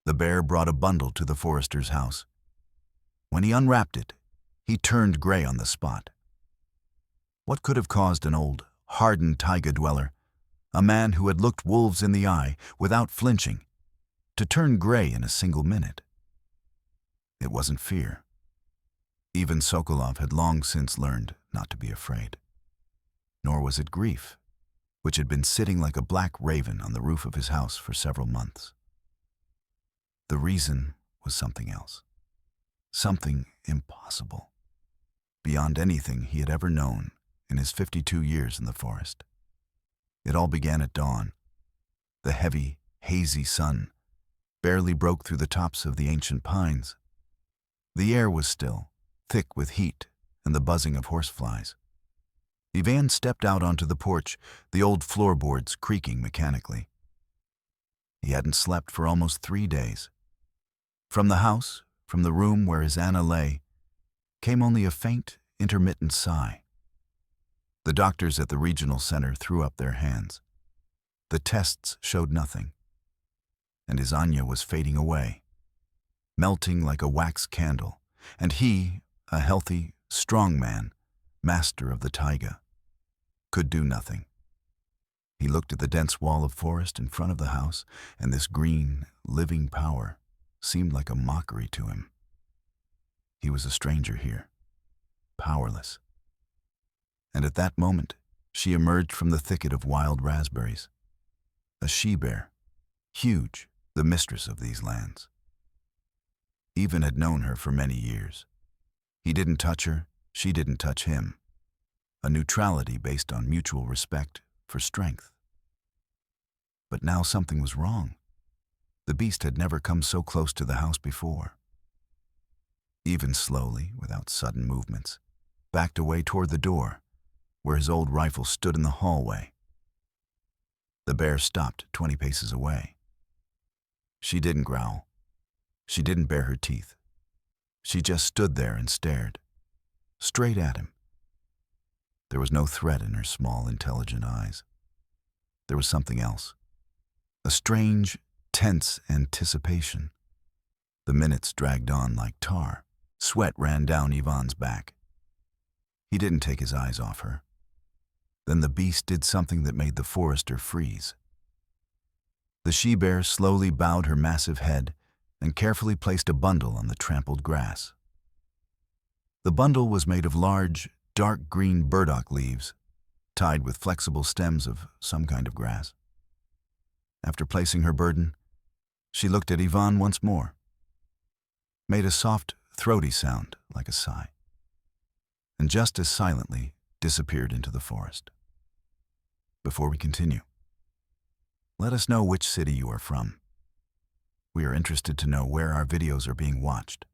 The bear brought a bundle to the forester's house. When he unwrapped it, he turned gray on the spot. What could have caused an old, hardened taiga dweller, a man who had looked wolves in the eye without flinching, to turn gray in a single minute? It wasn't fear. Even Sokolov had long since learned not to be afraid. Nor was it grief, which had been sitting like a black raven on the roof of his house for several months. The reason was something else. Something impossible, beyond anything he had ever known in his 52 years in the forest. It all began at dawn. The heavy, hazy sun barely broke through the tops of the ancient pines. The air was still, thick with heat and the buzzing of horseflies. Ivan stepped out onto the porch, the old floorboards creaking mechanically. He hadn't slept for almost 3 days. From the house, from the room where his Anna lay, came only a faint, intermittent sigh. The doctors at the regional center threw up their hands. The tests showed nothing. And his Anya was fading away, melting like a wax candle, and he, a healthy, strong man, master of the taiga, could do nothing. He looked at the dense wall of forest in front of the house, and this green, living power seemed like a mockery to him. He was a stranger here, powerless. And at that moment, she emerged from the thicket of wild raspberries. A she-bear, huge, the mistress of these lands. Ivan had known her for many years. He didn't touch her, she didn't touch him. A neutrality based on mutual respect for strength. But now something was wrong. The beast had never come so close to the house before. Even slowly, without sudden movements, backed away toward the door, where his old rifle stood in the hallway. The bear stopped 20 paces away. She didn't growl. She didn't bare her teeth. She just stood there and stared, straight at him. There was no threat in her small, intelligent eyes. There was something else. A strange, tense anticipation. The minutes dragged on like tar. Sweat ran down Ivan's back. He didn't take his eyes off her. Then the beast did something that made the forester freeze. The she-bear slowly bowed her massive head and carefully placed a bundle on the trampled grass. The bundle was made of large, dark green burdock leaves, tied with flexible stems of some kind of grass. After placing her burden, she looked at Ivan once more, made a soft, throaty sound like a sigh, and just as silently disappeared into the forest. Before we continue, let us know which city you are from. We are interested to know where our videos are being watched.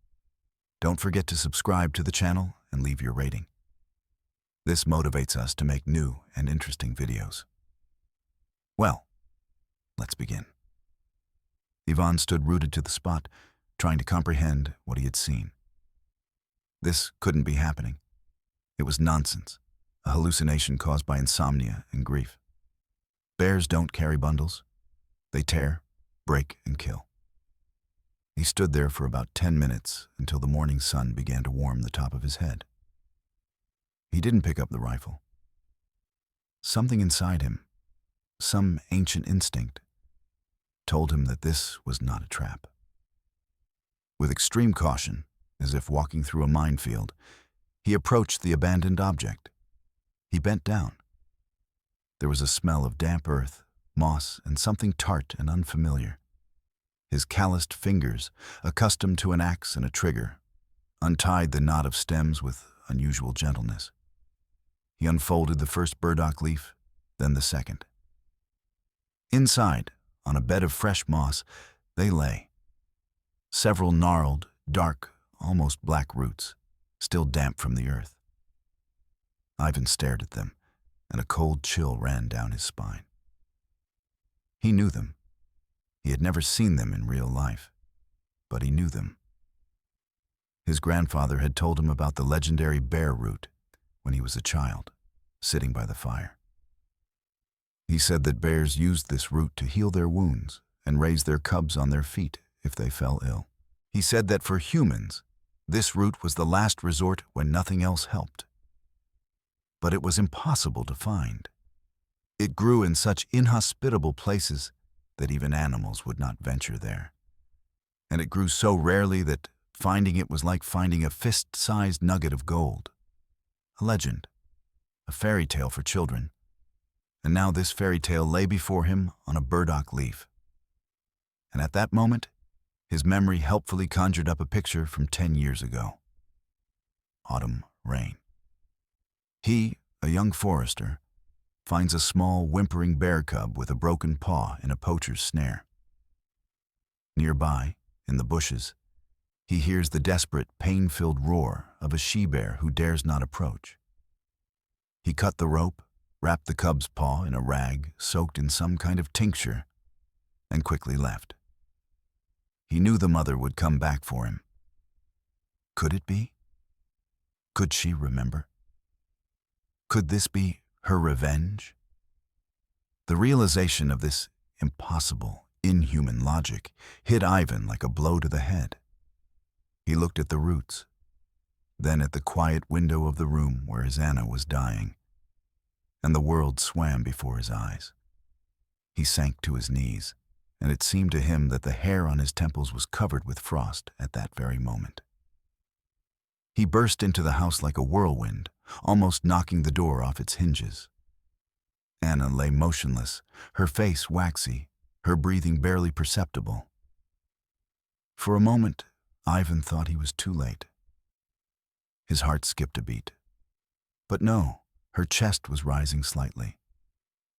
Don't forget to subscribe to the channel and leave your rating. This motivates us to make new and interesting videos. Well, let's begin. Ivan stood rooted to the spot, trying to comprehend what he had seen. This couldn't be happening. It was nonsense, a hallucination caused by insomnia and grief. Bears don't carry bundles. They tear, break, and kill. He stood there for about 10 minutes until the morning sun began to warm the top of his head. He didn't pick up the rifle. Something inside him, some ancient instinct, told him that this was not a trap. With extreme caution, as if walking through a minefield, he approached the abandoned object. He bent down. There was a smell of damp earth, moss, and something tart and unfamiliar. His calloused fingers, accustomed to an axe and a trigger, untied the knot of stems with unusual gentleness. He unfolded the first burdock leaf, then the second. Inside, on a bed of fresh moss, they lay. Several gnarled, dark, almost black roots, still damp from the earth. Ivan stared at them, and a cold chill ran down his spine. He knew them. He had never seen them in real life, but he knew them. His grandfather had told him about the legendary bear root when he was a child, sitting by the fire. He said that bears used this root to heal their wounds and raise their cubs on their feet if they fell ill. He said that for humans, this root was the last resort when nothing else helped. But it was impossible to find. It grew in such inhospitable places that even animals would not venture there. And it grew so rarely that finding it was like finding a fist-sized nugget of gold. A legend, a fairy tale for children. And now this fairy tale lay before him on a burdock leaf. And at that moment, his memory helpfully conjured up a picture from 10 years ago. Autumn rain. He, a young forester, finds a small, whimpering bear cub with a broken paw in a poacher's snare. Nearby, in the bushes, he hears the desperate, pain-filled roar of a she-bear who dares not approach. He cut the rope, wrapped the cub's paw in a rag soaked in some kind of tincture, and quickly left. He knew the mother would come back for him. Could it be? Could she remember? Could this be her revenge? The realization of this impossible, inhuman logic hit Ivan like a blow to the head. He looked at the roots, then at the quiet window of the room where his Anna was dying, and the world swam before his eyes. He sank to his knees, and it seemed to him that the hair on his temples was covered with frost at that very moment. He burst into the house like a whirlwind, almost knocking the door off its hinges. Anna lay motionless, her face waxy, her breathing barely perceptible. For a moment, Ivan thought he was too late. His heart skipped a beat. But no, her chest was rising slightly.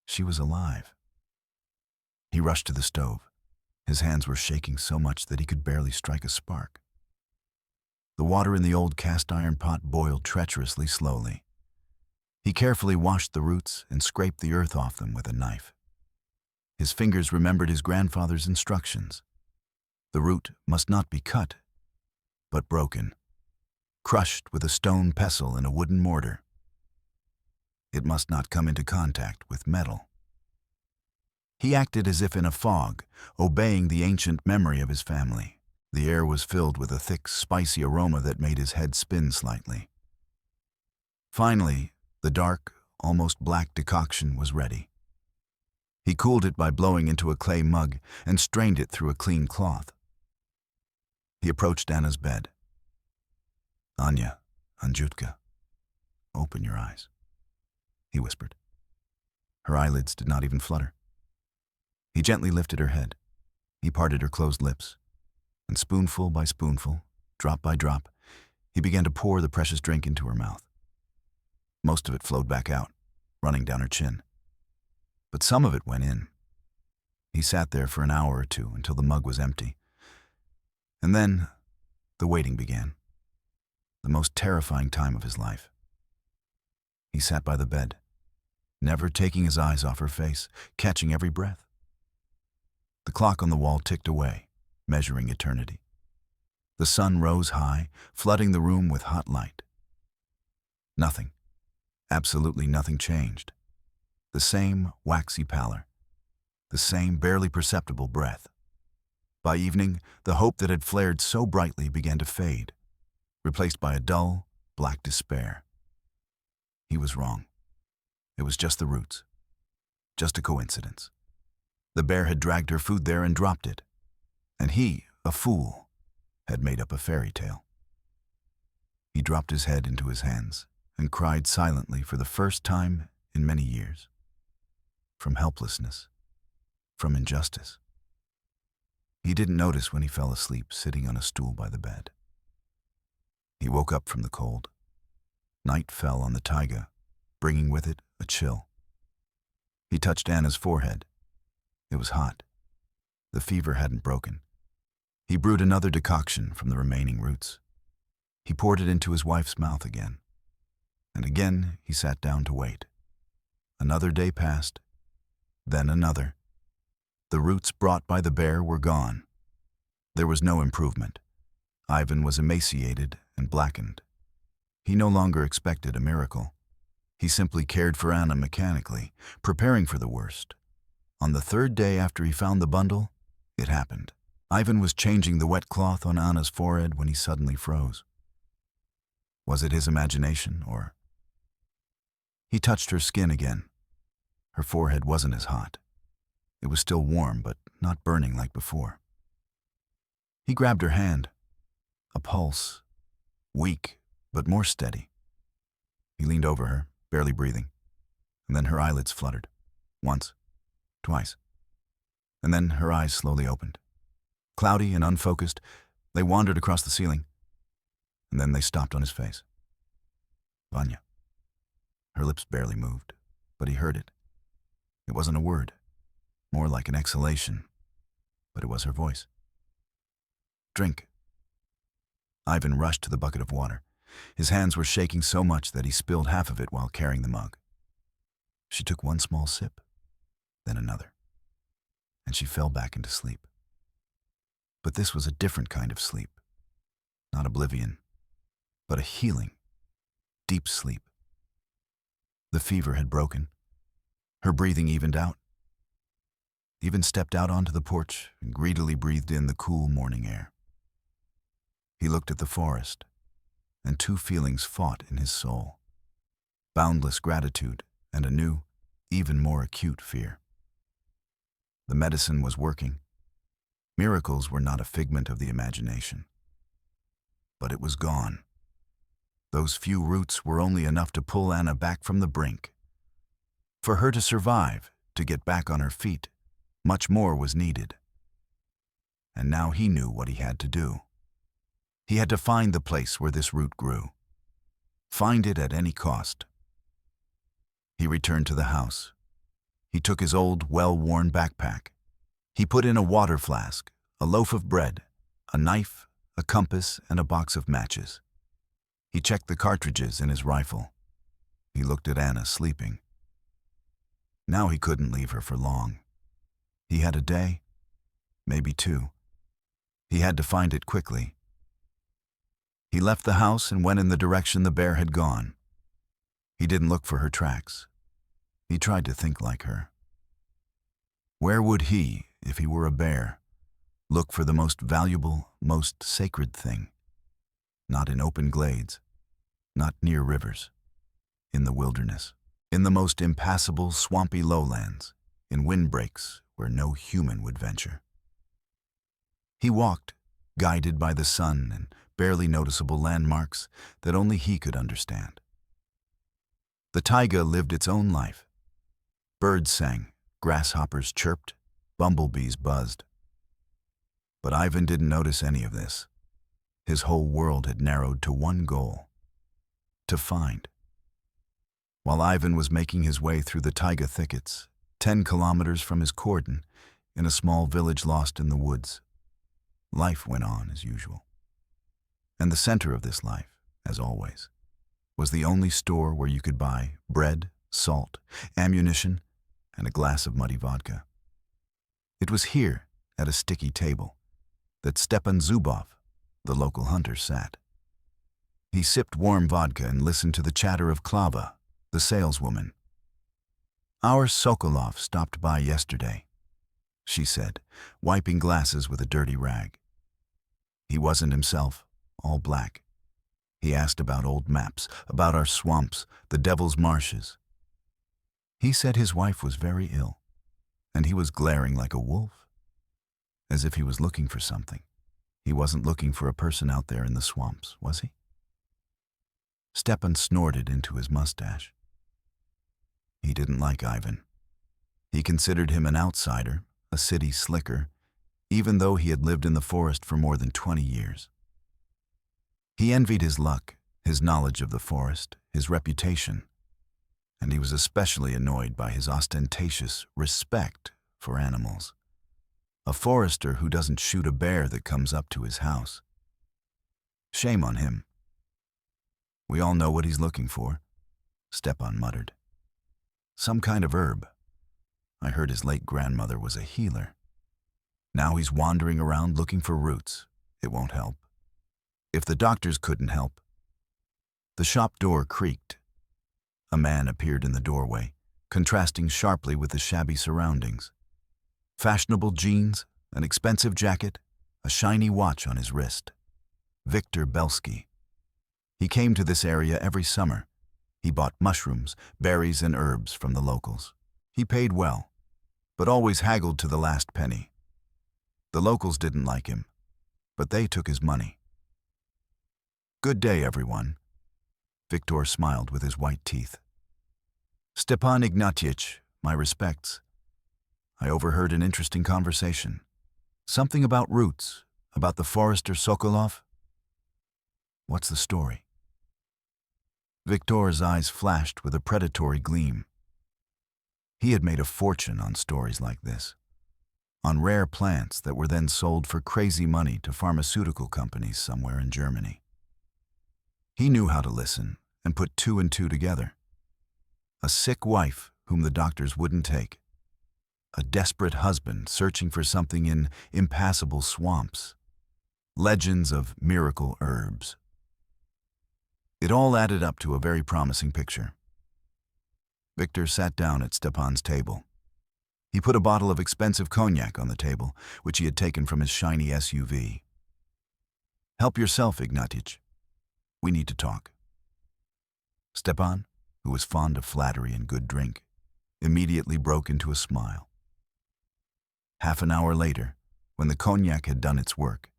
She was alive. He rushed to the stove. His hands were shaking so much that he could barely strike a spark. The water in the old cast-iron pot boiled treacherously slowly. He carefully washed the roots and scraped the earth off them with a knife. His fingers remembered his grandfather's instructions. The root must not be cut, but broken, crushed with a stone pestle in a wooden mortar. It must not come into contact with metal. He acted as if in a fog, obeying the ancient memory of his family. The air was filled with a thick, spicy aroma that made his head spin slightly. Finally, the dark, almost black decoction was ready. He cooled it by blowing into a clay mug and strained it through a clean cloth. He approached Anna's bed. "Anya, Anjutka, open your eyes," he whispered. Her eyelids did not even flutter. He gently lifted her head. He parted her closed lips, and spoonful by spoonful, drop by drop, he began to pour the precious drink into her mouth. Most of it flowed back out, running down her chin. But some of it went in. He sat there for an hour or two until the mug was empty. And then the waiting began, the most terrifying time of his life. He sat by the bed, never taking his eyes off her face, catching every breath. The clock on the wall ticked away, measuring eternity. The sun rose high, flooding the room with hot light. Nothing, absolutely nothing changed. The same waxy pallor, the same barely perceptible breath. By evening, the hope that had flared so brightly began to fade, replaced by a dull, black despair. He was wrong. It was just the roots. Just a coincidence. The bear had dragged her food there and dropped it. And he, a fool, had made up a fairy tale. He dropped his head into his hands and cried silently for the first time in many years. From helplessness, from injustice. He didn't notice when he fell asleep sitting on a stool by the bed. He woke up from the cold. Night fell on the taiga, bringing with it a chill. He touched Anna's forehead. It was hot. The fever hadn't broken. He brewed another decoction from the remaining roots. He poured it into his wife's mouth again. And again he sat down to wait. Another day passed, then another. The roots brought by the bear were gone. There was no improvement. Ivan was emaciated and blackened. He no longer expected a miracle. He simply cared for Anna mechanically, preparing for the worst. On the third day after he found the bundle, it happened. Ivan was changing the wet cloth on Anna's forehead when he suddenly froze. Was it his imagination, or... He touched her skin again. Her forehead wasn't as hot. It was still warm, but not burning like before. He grabbed her hand. A pulse, weak, but more steady. He leaned over her, barely breathing, and then her eyelids fluttered. Once, twice, and then her eyes slowly opened. Cloudy and unfocused, they wandered across the ceiling, and then they stopped on his face. Vanya. Her lips barely moved, but he heard it. It wasn't a word, more like an exhalation, but it was her voice. Drink. Ivan rushed to the bucket of water. His hands were shaking so much that he spilled half of it while carrying the mug. She took one small sip, then another, and she fell back into sleep. But this was a different kind of sleep. Not oblivion, but a healing, deep sleep. The fever had broken. Her breathing evened out. Ivan stepped out onto the porch and greedily breathed in the cool morning air. He looked at the forest, and two feelings fought in his soul: boundless gratitude and a new, even more acute fear. The medicine was working. Miracles were not a figment of the imagination. But it was gone. Those few roots were only enough to pull Anna back from the brink. For her to survive, to get back on her feet, much more was needed. And now he knew what he had to do. He had to find the place where this root grew. Find it at any cost. He returned to the house. He took his old, well-worn backpack. He put in a water flask, a loaf of bread, a knife, a compass, and a box of matches. He checked the cartridges in his rifle. He looked at Anna sleeping. Now he couldn't leave her for long. He had a day, maybe two. He had to find it quickly. He left the house and went in the direction the bear had gone. He didn't look for her tracks. He tried to think like her. Where would he, if he were a bear, look for the most valuable, most sacred thing? Not in open glades, not near rivers, in the wilderness, in the most impassable, swampy lowlands, in windbreaks where no human would venture. He walked, guided by the sun and barely noticeable landmarks that only he could understand. The taiga lived its own life. Birds sang, grasshoppers chirped, bumblebees buzzed. But Ivan didn't notice any of this. His whole world had narrowed to one goal: to find. While Ivan was making his way through the taiga thickets, 10 kilometers from his cordon, in a small village lost in the woods, life went on as usual. And the center of this life, as always, was the only store where you could buy bread, salt, ammunition, and a glass of muddy vodka. It was here, at a sticky table, that Stepan Zubov, the local hunter, sat. He sipped warm vodka and listened to the chatter of Klava, the saleswoman. "Our Sokolov stopped by yesterday," she said, wiping glasses with a dirty rag. He wasn't himself, all black. He asked about old maps, about our swamps, the Devil's Marshes. He said his wife was very ill, and he was glaring like a wolf, as if he was looking for something. He wasn't looking for a person out there in the swamps, was he? Stepan snorted into his mustache. He didn't like Ivan. He considered him an outsider, a city slicker, even though he had lived in the forest for more than 20 years. He envied his luck, his knowledge of the forest, his reputation, and he was especially annoyed by his ostentatious respect for animals. A forester who doesn't shoot a bear that comes up to his house. Shame on him. "We all know what he's looking for," Stepan muttered. "Some kind of herb. I heard his late grandmother was a healer. Now he's wandering around looking for roots. It won't help. If the doctors couldn't help..." The shop door creaked. A man appeared in the doorway, contrasting sharply with the shabby surroundings. Fashionable jeans, an expensive jacket, a shiny watch on his wrist. Victor Belsky. He came to this area every summer. He bought mushrooms, berries, and herbs from the locals. He paid well, but always haggled to the last penny. The locals didn't like him, but they took his money. "Good day, everyone." Victor smiled with his white teeth. "Stepan Ignatievich, my respects. I overheard an interesting conversation. Something about roots, about the forester Sokolov. What's the story?" Victor's eyes flashed with a predatory gleam. He had made a fortune on stories like this, on rare plants that were then sold for crazy money to pharmaceutical companies somewhere in Germany. He knew how to listen and put two and two together. A sick wife whom the doctors wouldn't take. A desperate husband searching for something in impassable swamps. Legends of miracle herbs. It all added up to a very promising picture. Victor sat down at Stepan's table. He put a bottle of expensive cognac on the table, which he had taken from his shiny SUV. "Help yourself, Ignatievich. We need to talk." Stepan, who was fond of flattery and good drink, immediately broke into a smile. Half an hour later, when the cognac had done its work,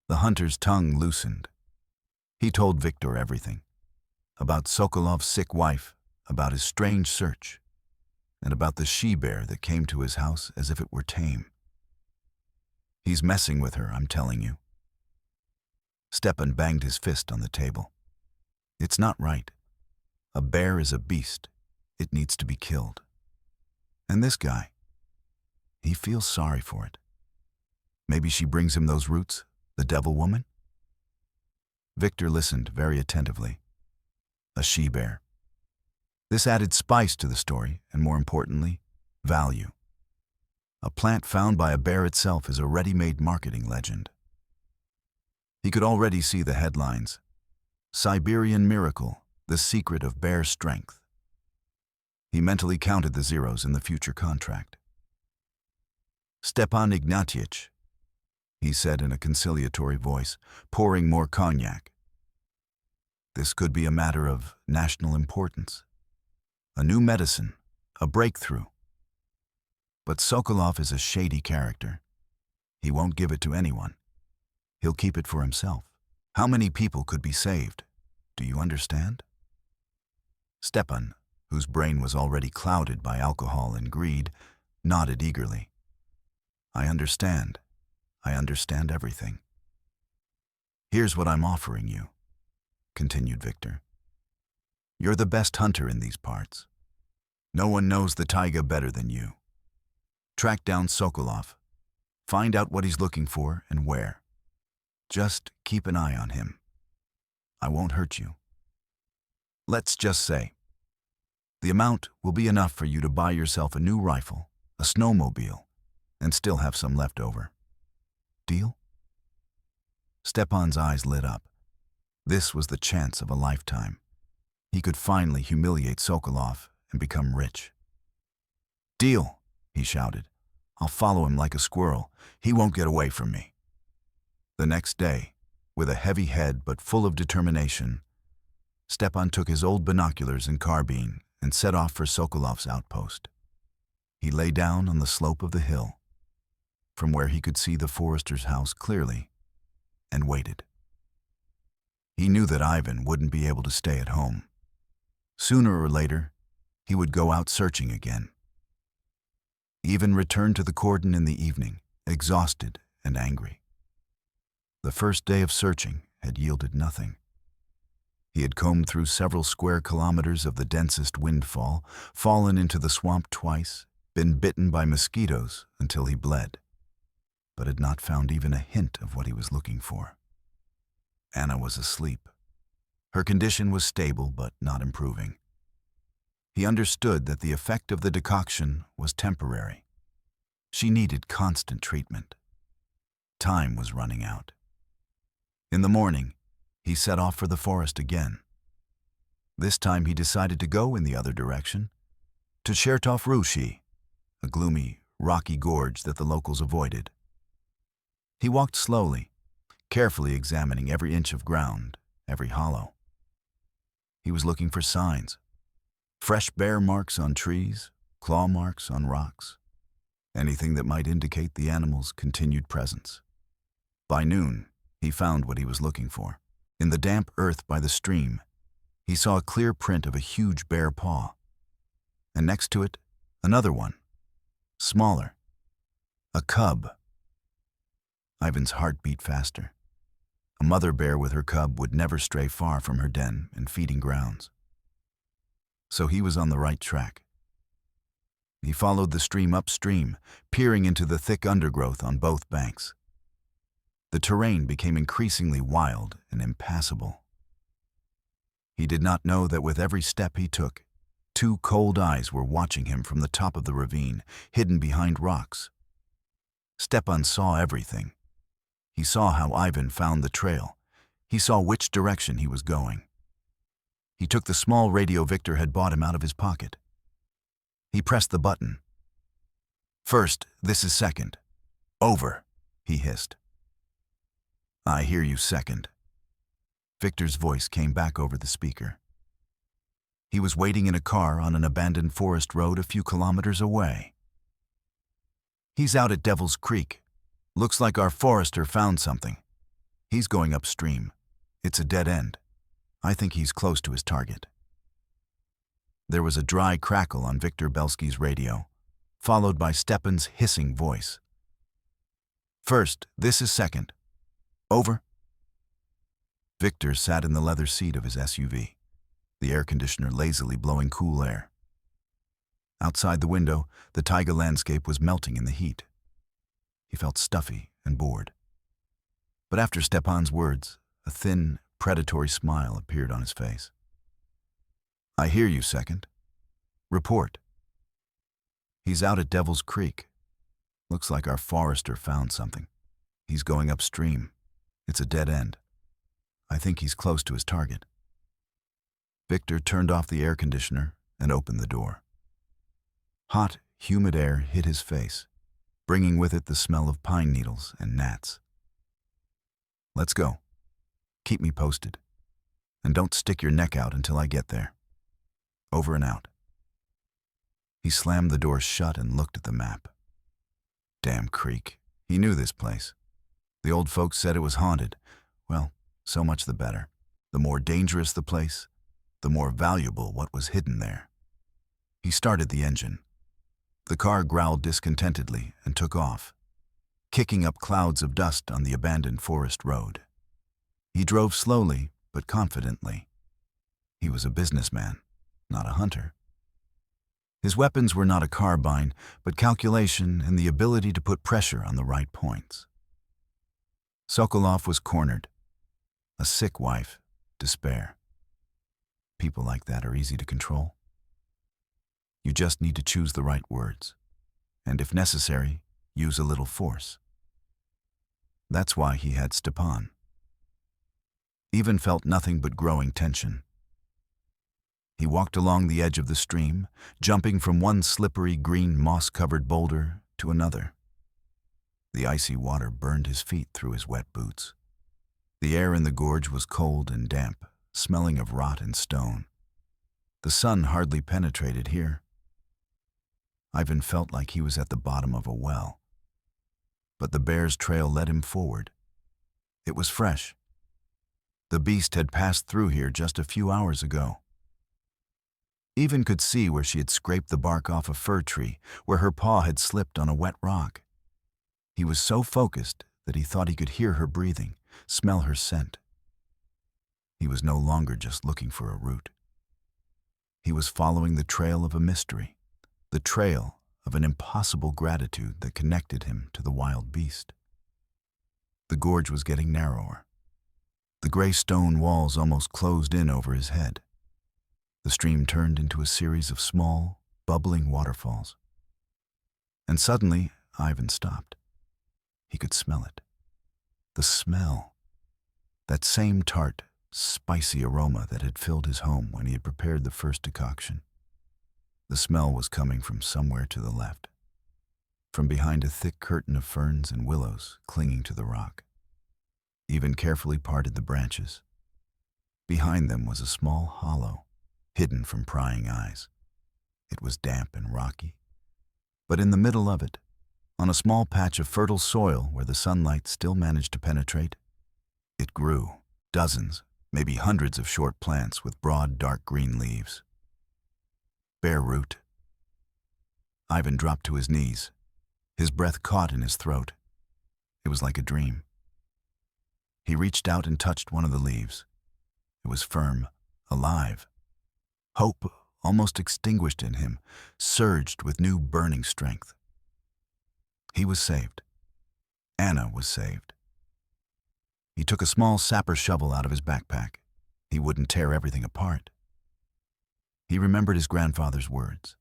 the hunter's tongue loosened. He told Victor everything, about Sokolov's sick wife, about his strange search, and about the she-bear that came to his house as if it were tame. "He's messing with her, I'm telling you." Stepan banged his fist on the table. "It's not right. A bear is a beast. It needs to be killed. And this guy, he feels sorry for it. Maybe she brings him those roots, the devil woman?" Victor listened very attentively. A she-bear. This added spice to the story, and more importantly, value. A plant found by a bear itself is a ready-made marketing legend. He could already see the headlines. "Siberian Miracle, the secret of bear strength." He mentally counted the zeros in the future contract. "Stepan Ignatievich," he said in a conciliatory voice, pouring more cognac. "This could be a matter of national importance. A new medicine, a breakthrough. But Sokolov is a shady character. He won't give it to anyone. He'll keep it for himself. How many people could be saved? Do you understand?" Stepan, whose brain was already clouded by alcohol and greed, nodded eagerly. "I understand. I understand everything." "Here's what I'm offering you," continued Victor. "You're the best hunter in these parts. No one knows the taiga better than you. Track down Sokolov. Find out what he's looking for and where. Just keep an eye on him. I won't hurt you. Let's just say, the amount will be enough for you to buy yourself a new rifle, a snowmobile, and still have some left over. Deal?" Stepan's eyes lit up. This was the chance of a lifetime. He could finally humiliate Sokolov and become rich. "Deal," he shouted. "I'll follow him like a squirrel. He won't get away from me." The next day, with a heavy head but full of determination, Stepan took his old binoculars and carbine and set off for Sokolov's outpost. He lay down on the slope of the hill, from where he could see the forester's house clearly, and waited. He knew that Ivan wouldn't be able to stay at home. Sooner or later, he would go out searching again. Ivan returned to the cordon in the evening, exhausted and angry. The first day of searching had yielded nothing. He had combed through several square kilometers of the densest windfall, fallen into the swamp twice, been bitten by mosquitoes until he bled, but had not found even a hint of what he was looking for. Anna was asleep. Her condition was stable but not improving. He understood that the effect of the decoction was temporary. She needed constant treatment. Time was running out. In the morning, he set off for the forest again. This time he decided to go in the other direction, to Chertov Rushi, a gloomy, rocky gorge that the locals avoided. He walked slowly, carefully examining every inch of ground, every hollow. He was looking for signs. Fresh bear marks on trees, claw marks on rocks. Anything that might indicate the animal's continued presence. By noon, he found what he was looking for. In the damp earth by the stream, he saw a clear print of a huge bear paw. And next to it, another one, smaller. A cub. Ivan's heart beat faster. A mother bear with her cub would never stray far from her den and feeding grounds. So he was on the right track. He followed the stream upstream, peering into the thick undergrowth on both banks. The terrain became increasingly wild and impassable. He did not know that with every step he took, two cold eyes were watching him from the top of the ravine, hidden behind rocks. Stepan saw everything. He saw how Ivan found the trail. He saw which direction he was going. He took the small radio Victor had bought him out of his pocket. He pressed the button. "First, this is second. Over," he hissed. "I hear you, second." Victor's voice came back over the speaker. He was waiting in a car on an abandoned forest road a few kilometers away. "He's out at Devil's Creek. Looks like our forester found something. He's going upstream. It's a dead end. I think he's close to his target." There was a dry crackle on Victor Belsky's radio, followed by Stepan's hissing voice. "First, this is second. Over." Victor sat in the leather seat of his SUV, the air conditioner lazily blowing cool air. Outside the window, the taiga landscape was melting in the heat. He felt stuffy and bored. But after Stepan's words, a thin, predatory smile appeared on his face. "I hear you, second. Report." "He's out at Devil's Creek. Looks like our forester found something. He's going upstream. It's a dead end. I think he's close to his target." Victor turned off the air conditioner and opened the door. Hot, humid air hit his face, bringing with it the smell of pine needles and gnats. "Let's go. Keep me posted. And don't stick your neck out until I get there. Over and out." He slammed the door shut and looked at the map. Damn creek. He knew this place. The old folks said it was haunted. Well, so much the better. The more dangerous the place, the more valuable what was hidden there. He started the engine. The car growled discontentedly and took off, kicking up clouds of dust on the abandoned forest road. He drove slowly but confidently. He was a businessman, not a hunter. His weapons were not a carbine, but calculation and the ability to put pressure on the right points. Sokolov was cornered. A sick wife, despair. People like that are easy to control. You just need to choose the right words, and if necessary, use a little force. That's why he had Stepan. Ivan felt nothing but growing tension. He walked along the edge of the stream, jumping from one slippery green moss-covered boulder to another. The icy water burned his feet through his wet boots. The air in the gorge was cold and damp, smelling of rot and stone. The sun hardly penetrated here. Ivan felt like he was at the bottom of a well. But the bear's trail led him forward. It was fresh. The beast had passed through here just a few hours ago. Ivan could see where she had scraped the bark off a fir tree, where her paw had slipped on a wet rock. He was so focused that he thought he could hear her breathing, smell her scent. He was no longer just looking for a route. He was following the trail of a mystery, the trail of an impossible gratitude that connected him to the wild beast. The gorge was getting narrower. The gray stone walls almost closed in over his head. The stream turned into a series of small, bubbling waterfalls. And suddenly, Ivan stopped. He could smell it. The smell. That same tart, spicy aroma that had filled his home when he had prepared the first decoction. The smell was coming from somewhere to the left. from behind a thick curtain of ferns and willows clinging to the rock. Ivan carefully parted the branches. Behind them was a small hollow, hidden from prying eyes. It was damp and rocky, but in the middle of it, on a small patch of fertile soil where the sunlight still managed to penetrate, it grew, dozens, maybe hundreds of short plants with broad, dark green leaves. Bare root. Ivan dropped to his knees, his breath caught in his throat. It was like a dream. He reached out and touched one of the leaves. It was firm, alive. Hope, almost extinguished in him, surged with new burning strength. He was saved. Anna was saved. He took a small sapper shovel out of his backpack. He wouldn't tear everything apart. He remembered his grandfather's words.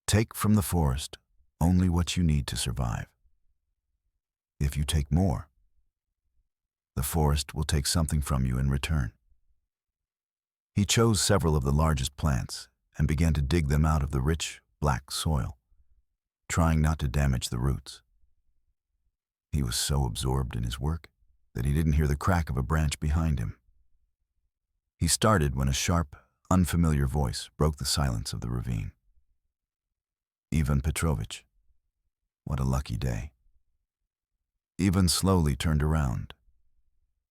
Take from the forest only what you need to survive. If you take more, the forest will take something from you in return. He chose several of the largest plants and began to dig them out of the rich, black soil, trying not to damage the roots. He was so absorbed in his work that he didn't hear the crack of a branch behind him. He started when a sharp, unfamiliar voice broke the silence of the ravine. Ivan Petrovich. What a lucky day. Ivan slowly turned around.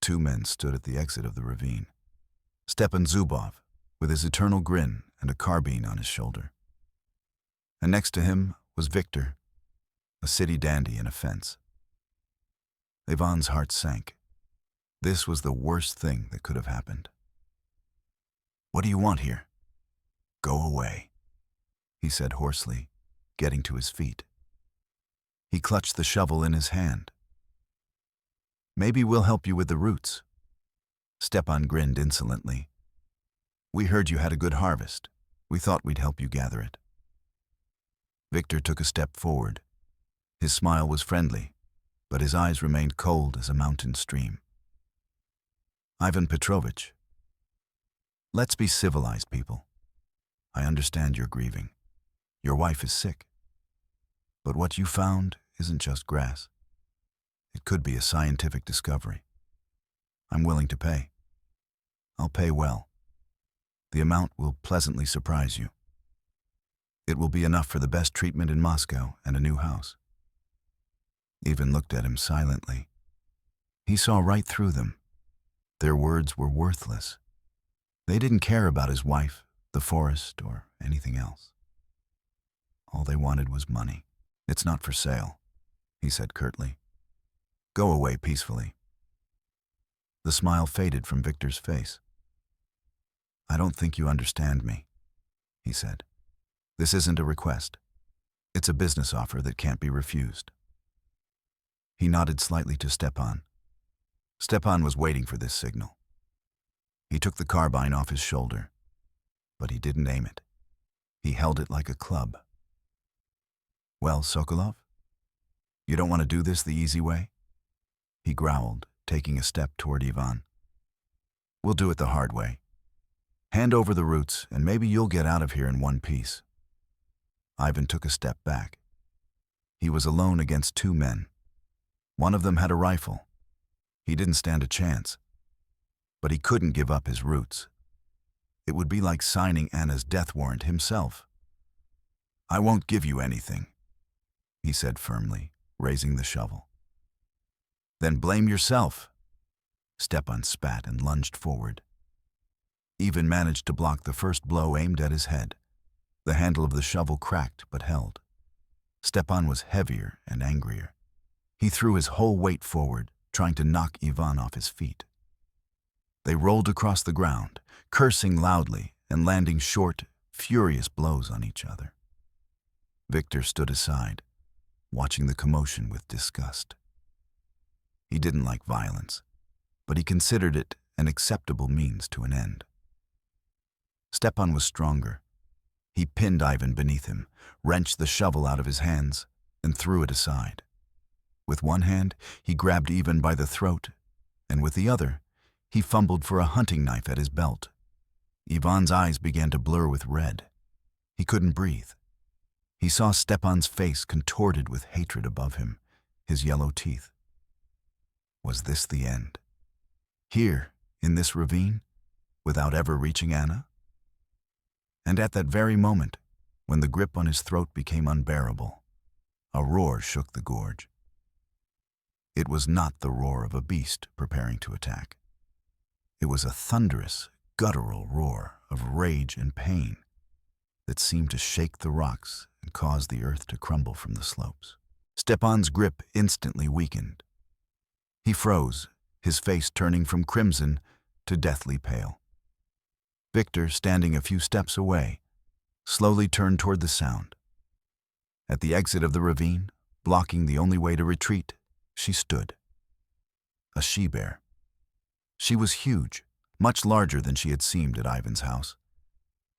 Two men stood at the exit of the ravine. Stepan Zubov, with his eternal grin and a carbine on his shoulder. And next to him was Victor, a city dandy in a fence. Ivan's heart sank. This was the worst thing that could have happened. What do you want here? Go away, he said hoarsely, getting to his feet. He clutched the shovel in his hand. Maybe we'll help you with the roots. Stepan grinned insolently. We heard you had a good harvest. We thought we'd help you gather it. Victor took a step forward. His smile was friendly, but his eyes remained cold as a mountain stream. Ivan Petrovich, let's be civilized people. I understand you're grieving. Your wife is sick. But what you found isn't just grass. It could be a scientific discovery. I'm willing to pay. I'll pay well. The amount will pleasantly surprise you. It will be enough for the best treatment in Moscow and a new house. Ivan looked at him silently. He saw right through them. Their words were worthless. They didn't care about his wife, the forest, or anything else. All they wanted was money. It's not for sale, he said curtly. Go away peacefully. The smile faded from Victor's face. I don't think you understand me, he said. This isn't a request. It's a business offer that can't be refused. He nodded slightly to Stepan. Stepan was waiting for this signal. He took the carbine off his shoulder, but he didn't aim it. He held it like a club. Well, Sokolov, you don't want to do this the easy way? He growled, taking a step toward Ivan. We'll do it the hard way. Hand over the roots, and maybe you'll get out of here in one piece. Ivan took a step back. He was alone against two men. One of them had a rifle. He didn't stand a chance. But he couldn't give up his roots. It would be like signing Anna's death warrant himself. I won't give you anything, he said firmly, raising the shovel. Then blame yourself. Stepan spat and lunged forward. Ivan managed to block the first blow aimed at his head. The handle of the shovel cracked but held. Stepan was heavier and angrier. He threw his whole weight forward, trying to knock Ivan off his feet. They rolled across the ground, cursing loudly and landing short, furious blows on each other. Victor stood aside, watching the commotion with disgust. He didn't like violence, but he considered it an acceptable means to an end. Stepan was stronger. He pinned Ivan beneath him, wrenched the shovel out of his hands, and threw it aside. With one hand, he grabbed Ivan by the throat, and with the other, he fumbled for a hunting knife at his belt. Ivan's eyes began to blur with red. He couldn't breathe. He saw Stepan's face contorted with hatred above him, his yellow teeth. Was this the end? Here, in this ravine, without ever reaching Anna? And at that very moment, when the grip on his throat became unbearable, a roar shook the gorge. It was not the roar of a beast preparing to attack. It was a thunderous, guttural roar of rage and pain that seemed to shake the rocks and cause the earth to crumble from the slopes. Stepan's grip instantly weakened. He froze, his face turning from crimson to deathly pale. Victor, standing a few steps away, slowly turned toward the sound. At the exit of the ravine, blocking the only way to retreat, she stood. A she-bear. She was huge, much larger than she had seemed at Ivan's house.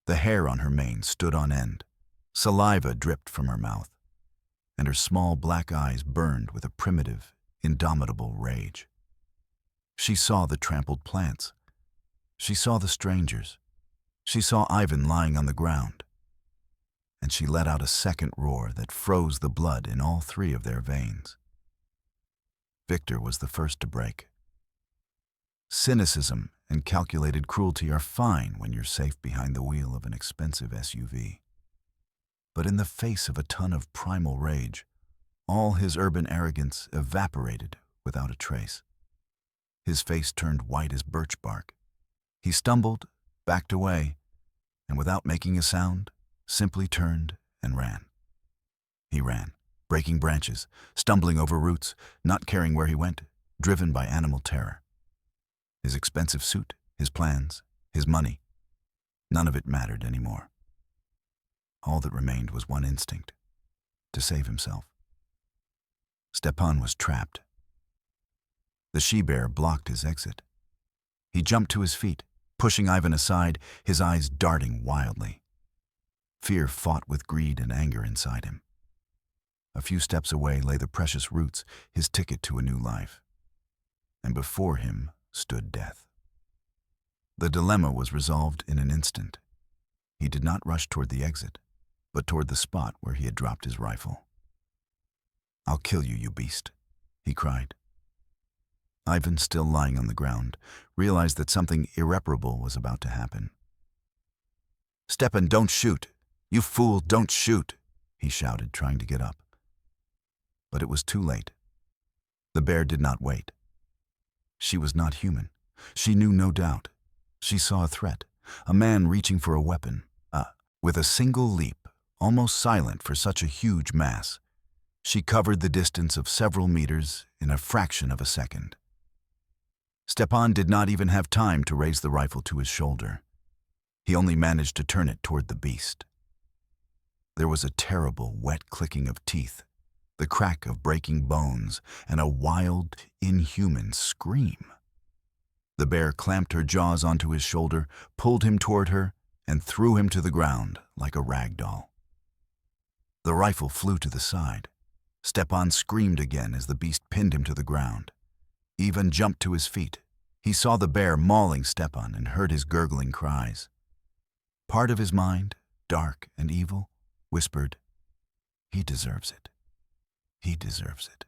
The hair on her mane stood on end, saliva dripped from her mouth, and her small black eyes burned with a primitive, indomitable rage. She saw the trampled plants. She saw the strangers. She saw Ivan lying on the ground. And she let out a second roar that froze the blood in all three of their veins. Victor was the first to break. Cynicism and calculated cruelty are fine when you're safe behind the wheel of an expensive SUV. But in the face of a ton of primal rage, all his urban arrogance evaporated without a trace. His face turned white as birch bark. He stumbled, backed away, and without making a sound, simply turned and ran. He ran, breaking branches, stumbling over roots, not caring where he went, driven by animal terror. His expensive suit, his plans, his money, none of it mattered anymore. All that remained was one instinct: to save himself. Stepan was trapped. The she-bear blocked his exit. He jumped to his feet, pushing Ivan aside, his eyes darting wildly. Fear fought with greed and anger inside him. A few steps away lay the precious roots, his ticket to a new life. And before him stood death. The dilemma was resolved in an instant. He did not rush toward the exit, but toward the spot where he had dropped his rifle. "I'll kill you, you beast," he cried. Ivan, still lying on the ground, realized that something irreparable was about to happen. "Stepan, don't shoot! You fool, don't shoot!" he shouted, trying to get up. But it was too late. The bear did not wait. She was not human. She knew no doubt. She saw a threat, a man reaching for a weapon. With a single leap, almost silent for such a huge mass, she covered the distance of several meters in a fraction of a second. Stepan did not even have time to raise the rifle to his shoulder. He only managed to turn it toward the beast. There was a terrible, wet clicking of teeth, the crack of breaking bones, and a wild, inhuman scream. The bear clamped her jaws onto his shoulder, pulled him toward her, and threw him to the ground like a rag doll. The rifle flew to the side. Stepan screamed again as the beast pinned him to the ground. Ivan jumped to his feet. He saw the bear mauling Stepan and heard his gurgling cries. Part of his mind, dark and evil, whispered, "He deserves it. He deserves it."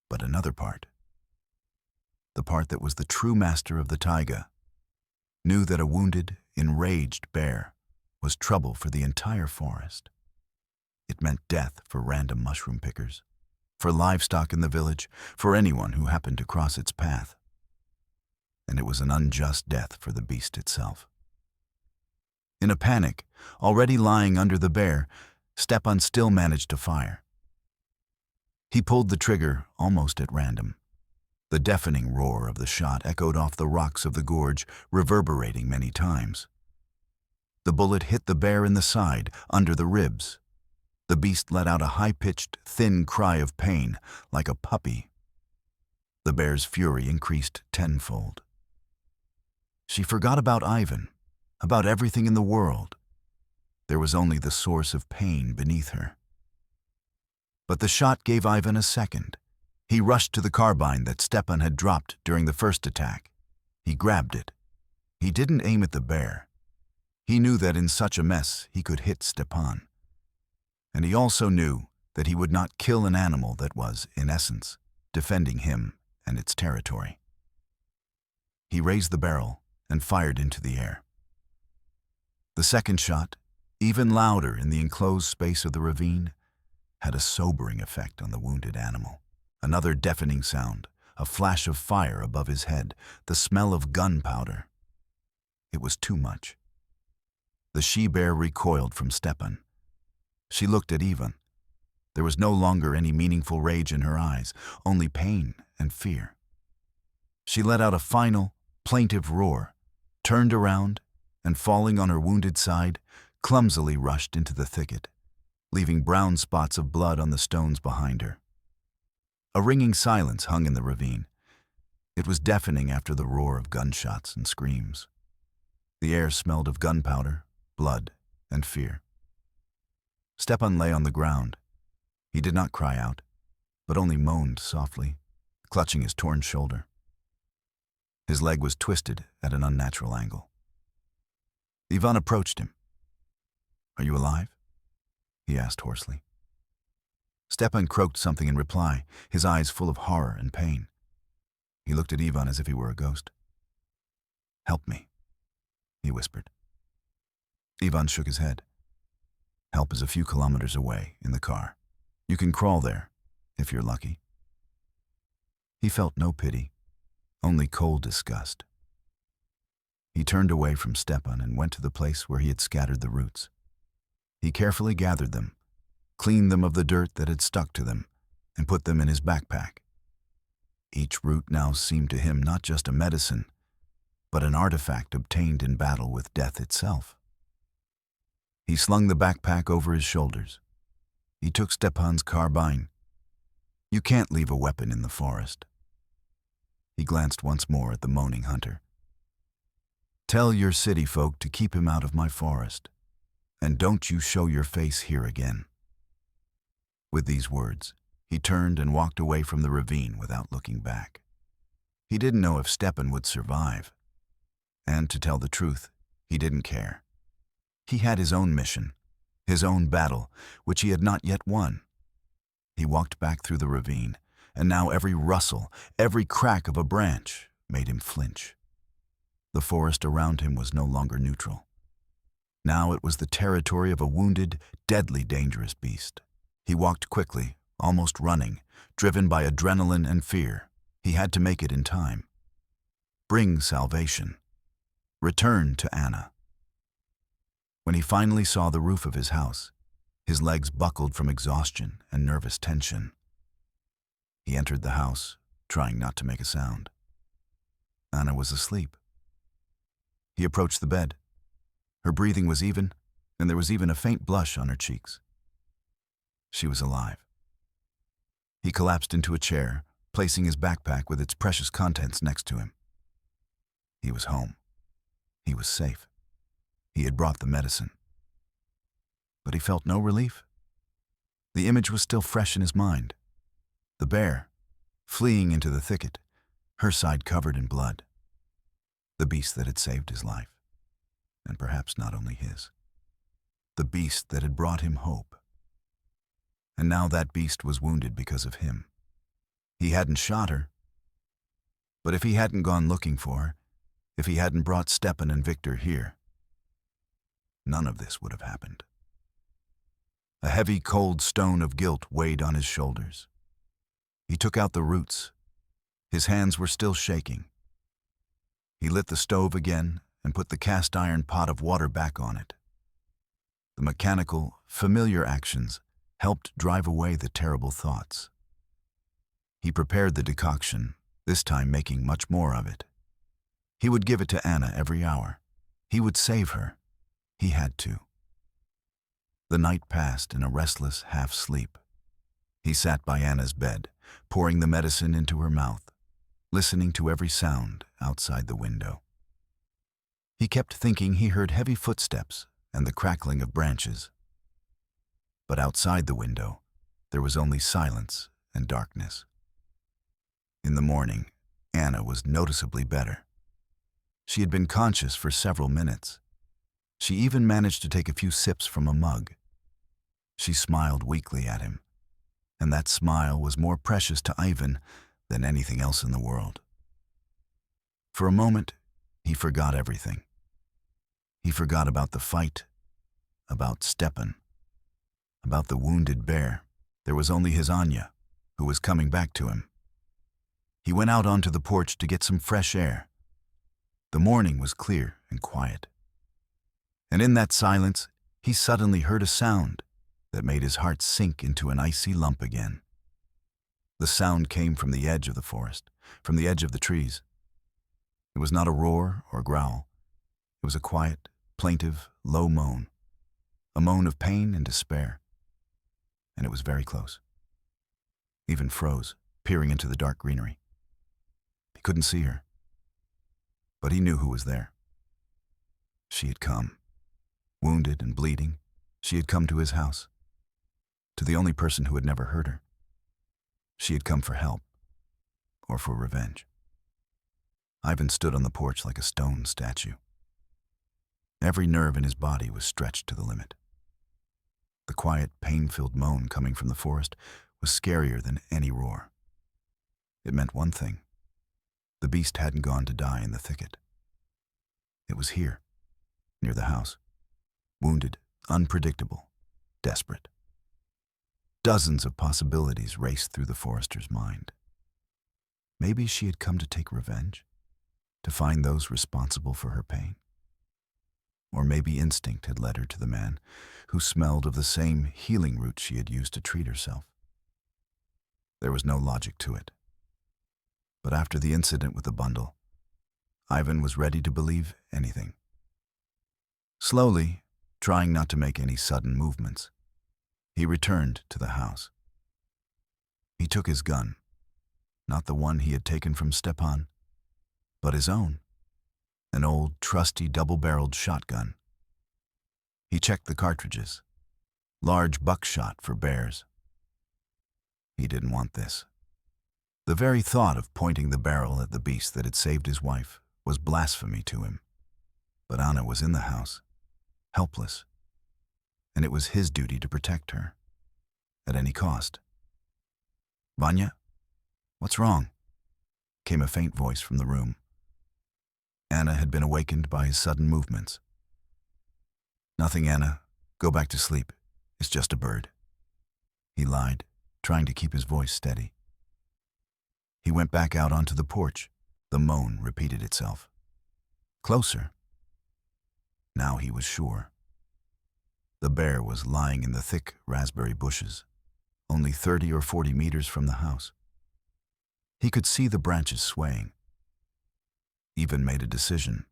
But another part, the part that was the true master of the taiga, knew that a wounded, enraged bear was trouble for the entire forest. It meant death for random mushroom pickers, for livestock in the village, for anyone who happened to cross its path. And it was an unjust death for the beast itself. In a panic, already lying under the bear, Stepan still managed to fire. He pulled the trigger almost at random. The deafening roar of the shot echoed off the rocks of the gorge, reverberating many times. The bullet hit the bear in the side, under the ribs. The beast let out a high-pitched, thin cry of pain, like a puppy. The bear's fury increased tenfold. She forgot about Ivan, about everything in the world. There was only the source of pain beneath her. But the shot gave Ivan a second. He rushed to the carbine that Stepan had dropped during the first attack. He grabbed it. He didn't aim at the bear. He knew that in such a mess he could hit Stepan. And he also knew that he would not kill an animal that was, in essence, defending him and its territory. He raised the barrel and fired into the air. The second shot, even louder in the enclosed space of the ravine, had a sobering effect on the wounded animal. Another deafening sound, a flash of fire above his head, the smell of gunpowder. It was too much. The she-bear recoiled from Stepan. She looked at Ivan. There was no longer any meaningful rage in her eyes, only pain and fear. She let out a final, plaintive roar, turned around, and falling on her wounded side, clumsily rushed into the thicket, leaving brown spots of blood on the stones behind her. A ringing silence hung in the ravine. It was deafening after the roar of gunshots and screams. The air smelled of gunpowder, blood, and fear. Stepan lay on the ground. He did not cry out, but only moaned softly, clutching his torn shoulder. His leg was twisted at an unnatural angle. Ivan approached him. "Are you alive?" he asked hoarsely. Stepan croaked something in reply, his eyes full of horror and pain. He looked at Ivan as if he were a ghost. "Help me," he whispered. Ivan shook his head. "Help is a few kilometers away, in the car. You can crawl there, if you're lucky." He felt no pity, only cold disgust. He turned away from Stepan and went to the place where he had scattered the roots. He carefully gathered them, cleaned them of the dirt that had stuck to them, and put them in his backpack. Each root now seemed to him not just a medicine, but an artifact obtained in battle with death itself. He slung the backpack over his shoulders. He took Stepan's carbine. You can't leave a weapon in the forest. He glanced once more at the moaning hunter. "Tell your city folk to keep him out of my forest, and don't you show your face here again." With these words, he turned and walked away from the ravine without looking back. He didn't know if Stepan would survive. And to tell the truth, he didn't care. He had his own mission, his own battle, which he had not yet won. He walked back through the ravine, and now every rustle, every crack of a branch made him flinch. The forest around him was no longer neutral. Now it was the territory of a wounded, deadly dangerous beast. He walked quickly, almost running, driven by adrenaline and fear. He had to make it in time. Bring salvation. Return to Anna. When he finally saw the roof of his house, his legs buckled from exhaustion and nervous tension. He entered the house, trying not to make a sound. Anna was asleep. He approached the bed. Her breathing was even, and there was even a faint blush on her cheeks. She was alive. He collapsed into a chair, placing his backpack with its precious contents next to him. He was home. He was safe. He had brought the medicine. But he felt no relief. The image was still fresh in his mind. The bear, fleeing into the thicket, her side covered in blood. The beast that had saved his life, and perhaps not only his. The beast that had brought him hope. And now that beast was wounded because of him. He hadn't shot her. But if he hadn't gone looking for her, if he hadn't brought Stepan and Victor here, none of this would have happened. A heavy, cold stone of guilt weighed on his shoulders. He took out the roots. His hands were still shaking. He lit the stove again and put the cast iron pot of water back on it. The mechanical, familiar actions helped drive away the terrible thoughts. He prepared the decoction, this time making much more of it. He would give it to Anna every hour. He would save her. He had to. The night passed in a restless half-sleep. He sat by Anna's bed, pouring the medicine into her mouth, listening to every sound outside the window. He kept thinking he heard heavy footsteps and the crackling of branches. But outside the window, there was only silence and darkness. In the morning, Anna was noticeably better. She had been conscious for several minutes. She even managed to take a few sips from a mug. She smiled weakly at him, and that smile was more precious to Ivan than anything else in the world. For a moment, he forgot everything. He forgot about the fight, about Stepan, about the wounded bear. There was only his Anya, who was coming back to him. He went out onto the porch to get some fresh air. The morning was clear and quiet. And in that silence, he suddenly heard a sound that made his heart sink into an icy lump again. The sound came from the edge of the forest, from the edge of the trees. It was not a roar or growl. It was a quiet, plaintive, low moan, a moan of pain and despair. And it was very close. Ivan froze, peering into the dark greenery. He couldn't see her, but he knew who was there. She had come. Wounded and bleeding, she had come to his house, to the only person who had never hurt her. She had come for help, or for revenge. Ivan stood on the porch like a stone statue. Every nerve in his body was stretched to the limit. The quiet, pain-filled moan coming from the forest was scarier than any roar. It meant one thing. The beast hadn't gone to die in the thicket. It was here, near the house. Wounded, unpredictable, desperate. Dozens of possibilities raced through the forester's mind. Maybe she had come to take revenge, to find those responsible for her pain. Or maybe instinct had led her to the man who smelled of the same healing root she had used to treat herself. There was no logic to it. But after the incident with the bundle, Ivan was ready to believe anything. Slowly, trying not to make any sudden movements, he returned to the house. He took his gun, not the one he had taken from Stepan, but his own, an old, trusty, double-barreled shotgun. He checked the cartridges, large buckshot for bears. He didn't want this. The very thought of pointing the barrel at the beast that had saved his wife was blasphemy to him. But Anna was in the house, helpless, and it was his duty to protect her, at any cost. "Vanya, what's wrong?" came a faint voice from the room. Anna had been awakened by his sudden movements. "Nothing, Anna. Go back to sleep. It's just a bird," he lied, trying to keep his voice steady. He went back out onto the porch. The moan repeated itself. Closer. Now he was sure. The bear was lying in the thick raspberry bushes, only 30 or 40 meters from the house. He could see the branches swaying. Ivan made a decision.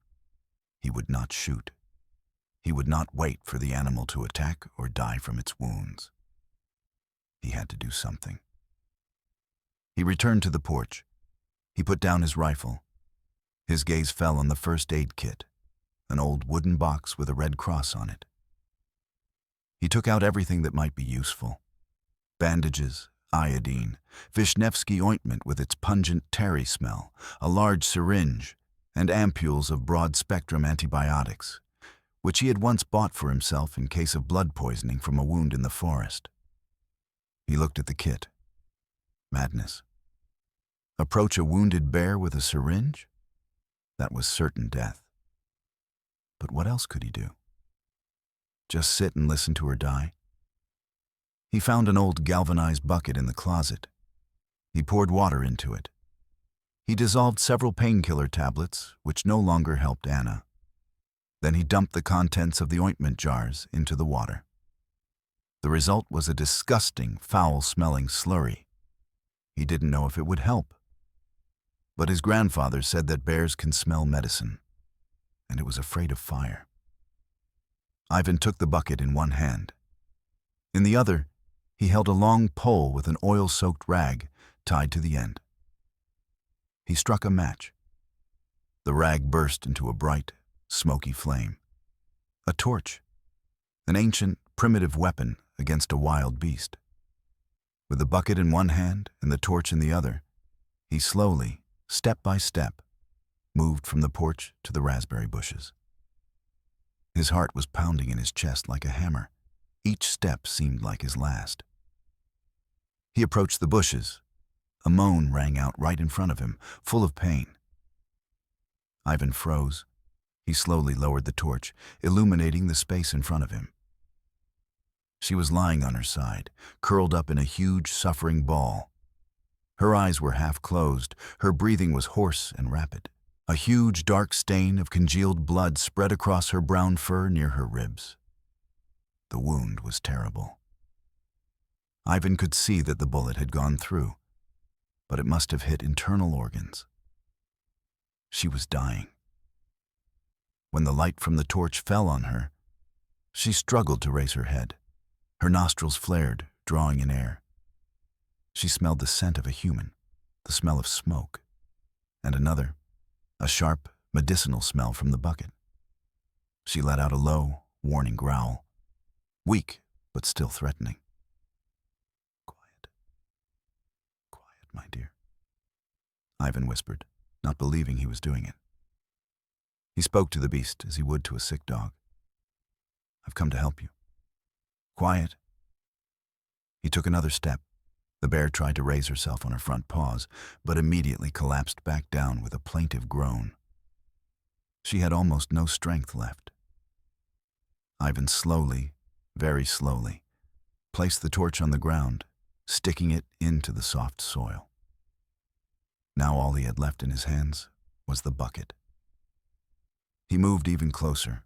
He would not shoot. He would not wait for the animal to attack or die from its wounds. He had to do something. He returned to the porch. He put down his rifle. His gaze fell on the first aid kit, an old wooden box with a red cross on it. He took out everything that might be useful. Bandages, iodine, Vishnevsky ointment with its pungent tarry smell, a large syringe, and ampules of broad-spectrum antibiotics, which he had once bought for himself in case of blood poisoning from a wound in the forest. He looked at the kit. Madness. Approach a wounded bear with a syringe? That was certain death. But what else could he do? Just sit and listen to her die? He found an old galvanized bucket in the closet. He poured water into it. He dissolved several painkiller tablets, which no longer helped Anna. Then he dumped the contents of the ointment jars into the water. The result was a disgusting, foul-smelling slurry. He didn't know if it would help. But his grandfather said that bears can smell medicine, and it was afraid of fire. Ivan took the bucket in one hand. In the other, he held a long pole with an oil-soaked rag tied to the end. He struck a match. The rag burst into a bright, smoky flame. A torch, an ancient, primitive weapon against a wild beast. With the bucket in one hand and the torch in the other, he slowly, step by step, moved from the porch to the raspberry bushes. His heart was pounding in his chest like a hammer. Each step seemed like his last. He approached the bushes. A moan rang out right in front of him, full of pain. Ivan froze. He slowly lowered the torch, illuminating the space in front of him. She was lying on her side, curled up in a huge, suffering ball. Her eyes were half closed, her breathing was hoarse and rapid. A huge, dark stain of congealed blood spread across her brown fur near her ribs. The wound was terrible. Ivan could see that the bullet had gone through, but it must have hit internal organs. She was dying. When the light from the torch fell on her, she struggled to raise her head. Her nostrils flared, drawing in air. She smelled the scent of a human, the smell of smoke, and another, a sharp, medicinal smell from the bucket. She let out a low, warning growl, weak but still threatening. "Quiet. Quiet, my dear," Ivan whispered, not believing he was doing it. He spoke to the beast as he would to a sick dog. "I've come to help you. Quiet." He took another step. The bear tried to raise herself on her front paws, but immediately collapsed back down with a plaintive groan. She had almost no strength left. Ivan slowly, very slowly, placed the torch on the ground, sticking it into the soft soil. Now all he had left in his hands was the bucket. He moved even closer.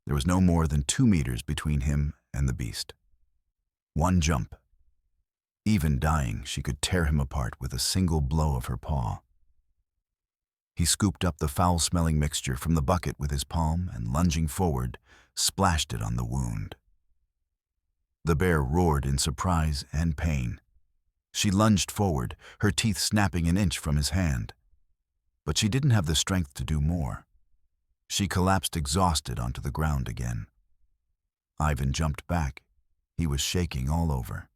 There was no more than 2 meters between him and the beast. One jump. Even dying, she could tear him apart with a single blow of her paw. He scooped up the foul-smelling mixture from the bucket with his palm and, lunging forward, splashed it on the wound. The bear roared in surprise and pain. She lunged forward, her teeth snapping an inch from his hand. But she didn't have the strength to do more. She collapsed exhausted onto the ground again. Ivan jumped back. He was shaking all over.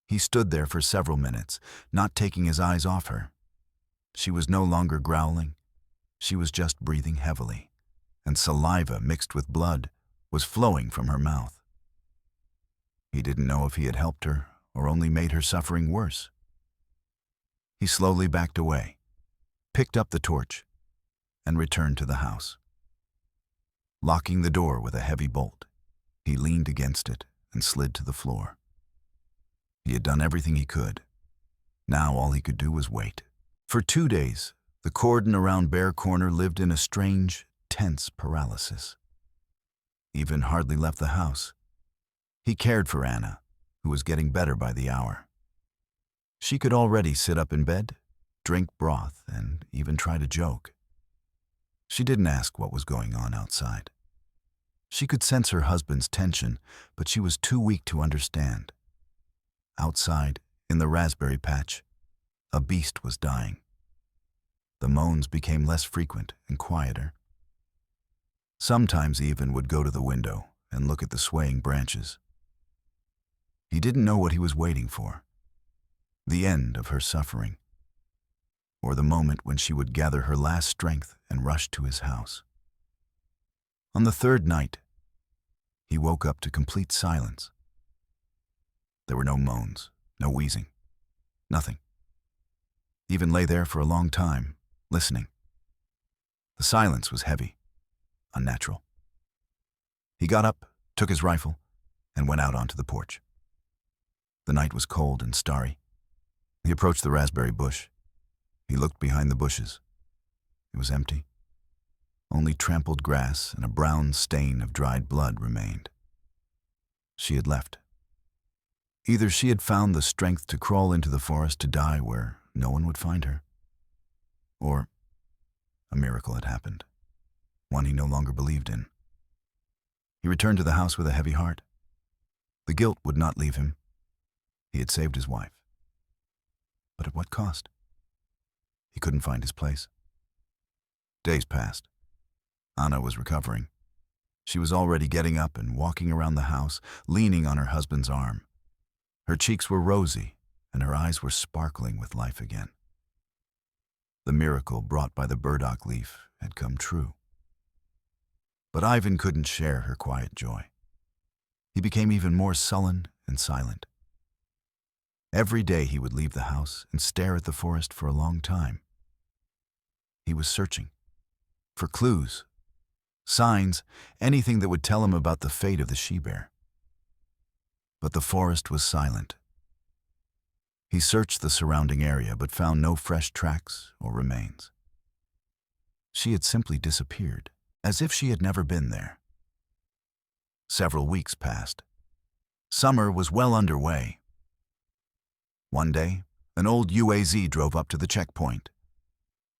He stood there for several minutes, not taking his eyes off her. She was no longer growling. She was just breathing heavily, and saliva mixed with blood was flowing from her mouth. He didn't know if he had helped her or only made her suffering worse. He slowly backed away, picked up the torch, and returned to the house. Locking the door with a heavy bolt, he leaned against it and slid to the floor. He had done everything he could. Now all he could do was wait. For 2 days, the cordon around Bear Corner lived in a strange, tense paralysis. Ivan hardly left the house. He cared for Anna, who was getting better by the hour. She could already sit up in bed, drink broth, and even try to joke. She didn't ask what was going on outside. She could sense her husband's tension, but she was too weak to understand. Outside, in the raspberry patch, a beast was dying. The moans became less frequent and quieter. Sometimes Ivan would go to the window and look at the swaying branches. He didn't know what he was waiting for. The end of her suffering, or the moment when she would gather her last strength and rush to his house. On the 3rd night, he woke up to complete silence. There were no moans, no wheezing, nothing. He even lay there for a long time, listening. The silence was heavy, unnatural. He got up, took his rifle, and went out onto the porch. The night was cold and starry. He approached the raspberry bush. He looked behind the bushes. It was empty. Only trampled grass and a brown stain of dried blood remained. She had left. Either she had found the strength to crawl into the forest to die where no one would find her, or a miracle had happened, one he no longer believed in. He returned to the house with a heavy heart. The guilt would not leave him. He had saved his wife. But at what cost? He couldn't find his place. Days passed. Anna was recovering. She was already getting up and walking around the house, leaning on her husband's arm. Her cheeks were rosy, and her eyes were sparkling with life again. The miracle brought by the burdock leaf had come true. But Ivan couldn't share her quiet joy. He became even more sullen and silent. Every day he would leave the house and stare at the forest for a long time. He was searching for clues, signs, anything that would tell him about the fate of the she-bear. But the forest was silent. He searched the surrounding area but found no fresh tracks or remains. She had simply disappeared, as if she had never been there. Several weeks passed. Summer was well underway. One day, an old UAZ drove up to the checkpoint.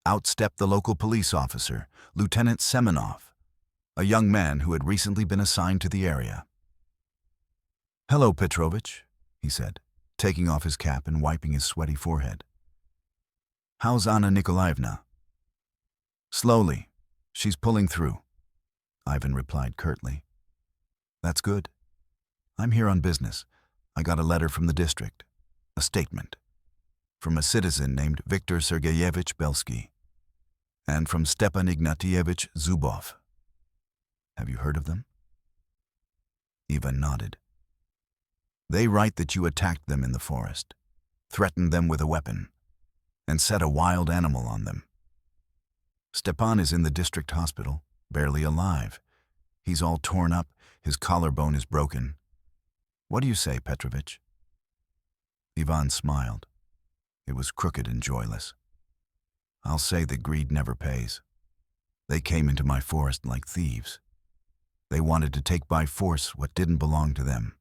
Out stepped the local police officer, Lieutenant Semenov, a young man who had recently been assigned to the area. "Hello, Petrovich," he said, taking off his cap and wiping his sweaty forehead. "How's Anna Nikolaevna?" "Slowly. She's pulling through," Ivan replied curtly. "That's good. I'm here on business. I got a letter from the district, a statement, from a citizen named Viktor Sergeyevich Belsky, and from Stepan Ignatievich Zubov. Have you heard of them?" Ivan nodded. "They write that you attacked them in the forest, threatened them with a weapon, and set a wild animal on them. Stepan is in the district hospital, barely alive. He's all torn up, his collarbone is broken. What do you say, Petrovich?" Ivan smiled. It was crooked and joyless. "I'll say that greed never pays. They came into my forest like thieves. They wanted to take by force what didn't belong to them.